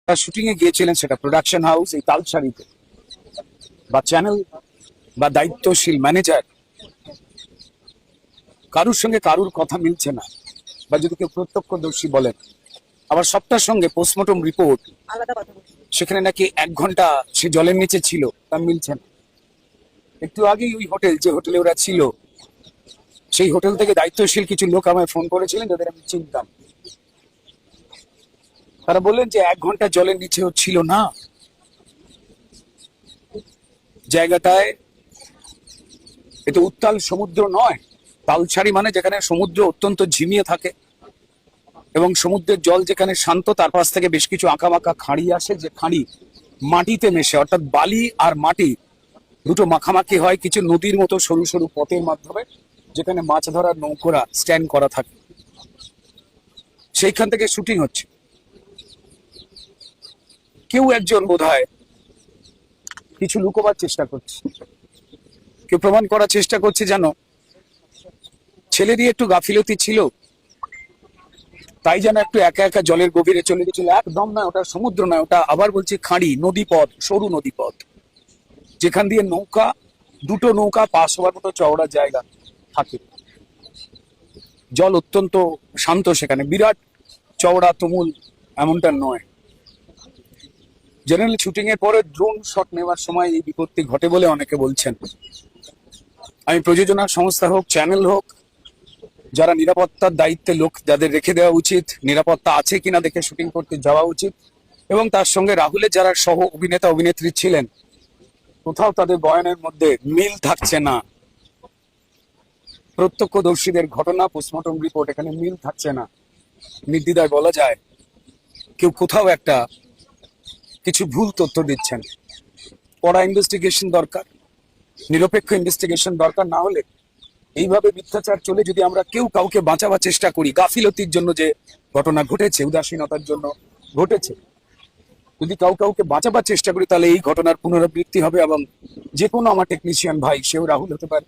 Shooting এ গিয়েছিলেন, সেটা production house এই তালসারিতে, বা চ্যানেল বা দায়িত্বশীল ম্যানেজার, কারুর সঙ্গে কারুর কথা মিলছে না, বা যদি কেউ প্রত্যক্ষদর্শী বলেন, আবার সবটার সঙ্গে পোস্টমর্টম রিপোর্ট সেখানে নাকি 1 ঘন্টা সে জলের নিচে ছিল, তা মিলছে না। একটু আগেই ওই হোটেল, যে হোটেলে ওরা ছিল, সেই হোটেল থেকে দায়িত্বশীল কিছু লোক আমায় ফোন করেছিলেন, যাদের আমি চিনতাম। তারা বললেন যে 1 ঘন্টা জলের নিচেও ছিল না। জায়গাটায় এতে উত্তাল সমুদ্র নয়, তালসারি মানে যেখানে সমুদ্র অত্যন্ত ঝিমিয়ে থাকে এবং সমুদ্রের জল যেখানে শান্ত, তার পাশ থেকে বেশ কিছু আঁকাবাঁকা খাঁড়ি আসে, যে খাঁড়ি মাটিতে মেশে, অর্থাৎ বালি আর মাটি দুটো মাখামাখি হয় কিছু নদীর মতো সরু সরু পথের মাধ্যমে, যেখানে মাছ ধরার নৌকোরা স্ট্যান্ড করা থাকে। সেইখান থেকে শুটিং হচ্ছে। কেউ একজন বোধহয় কিছু লুকোবার চেষ্টা করছে, কেউ প্রমাণ করার চেষ্টা করছে যেন ছেলেরই একটু গাফিলতি ছিল, তাই যেন একটু একা একা জলের গভীরে চলে গেছিল। একদম নয়, ওটা সমুদ্র নয়, ওটা আবার বলছি খাঁড়ি, নদীপথ, সরু নদীপথ, যেখান দিয়ে নৌকা, দুটো নৌকা পাস হওয়ার মতো চওড়া জায়গা থাকে। জল অত্যন্ত শান্ত, সেখানে বিরাট চওড়া তুমুল এমনটা নয়। জেনারেল শুটিং এর পরে ড্রোন শট নেওয়ার সময় এই বিপত্তি ঘটে বলে অনেকে বলছেন। আমি প্রযোজনা সংস্থা হোক, চ্যানেল হোক, যারা নিরাপত্তার দায়িত্বে লোক যাদের রেখে দেওয়া উচিত, নিরাপত্তা আছে কিনা দেখে শুটিং করতে যাওয়া উচিত, এবং তার সঙ্গে রাহুলের যারা সহ অভিনেতা অভিনেত্রী ছিলেন, কোথাও তাদের বয়ানের মধ্যে মিল থাকছে না। প্রত্যক্ষদর্শীদের ঘটনা, পোস্টমর্টম রিপোর্ট, এখানে মিল থাকছে না। নির্দ্বিধায় বলা যায় কেউ কোথাও একটা কিছু ভুল তথ্য দিচ্ছেন। কড়া ইনভেস্টিগেশন দরকার, নিরপেক্ষ ইনভেস্টিগেশন দরকার। না হলে এইভাবে মিথ্যাচার চলে, যদি আমরা কেউ কাউকে বাঁচাবার চেষ্টা করি, গাফিলতির জন্য যে ঘটনা ঘটেছে, উদাসীনতার জন্য ঘটেছে, যদি কাউকে বাঁচাবার চেষ্টা করি, তাহলে এই ঘটনার পুনরাবৃত্তি হবে। এবং যে কোনো আমার টেকনিশিয়ান ভাই, সেও রাহুল হতে পারে,